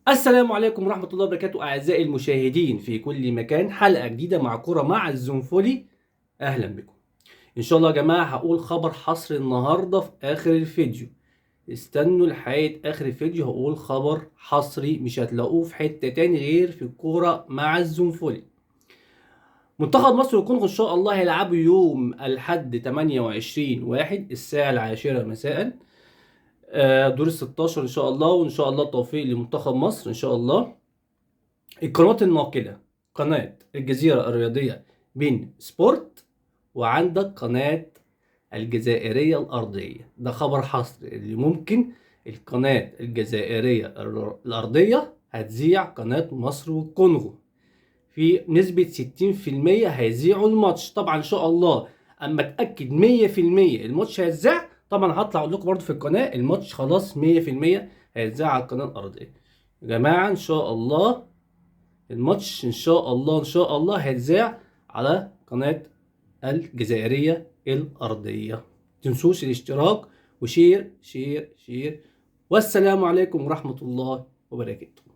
السلام عليكم ورحمة الله وبركاته أعزائي المشاهدين في كل مكان. حلقة جديدة مع كرة مع الزنفولي. أهلا بكم. إن شاء الله يا جماعة هقول خبر حصري النهاردة في آخر الفيديو. استنوا لحد آخر الفيديو، هقول خبر حصري مش هتلاقوه في حتة تاني غير في كورة مع الزنفولي. منتخب مصر والكونغو إن شاء الله هيلعبوا يوم الأحد 28/1 الساعة 10 مساء. دور ال 16 ان شاء الله، وان شاء الله التوفيق لمنتخب مصر ان شاء الله. القنوات الناقله: قناه الجزيره الرياضيه بين سبورت، وعندك قناه الجزائريه الارضيه. ده خبر حصري اللي ممكن القناه الجزائريه الارضيه هتذيع قناه مصر والكونغو في نسبة 60%. هيذيعوا الماتش طبعا ان شاء الله. اما اتاكد 100% الماتش هيتذاع، طبعا هطلع اقول لكم برضه في القناه الماتش خلاص 100% هيتذاع على القناه الارضيه. يا جماعه ان شاء الله الماتش ان شاء الله هيتذاع على قناه الجزائريه الارضيه. تنسوش الاشتراك وشير شير شير. والسلام عليكم ورحمه الله وبركاته.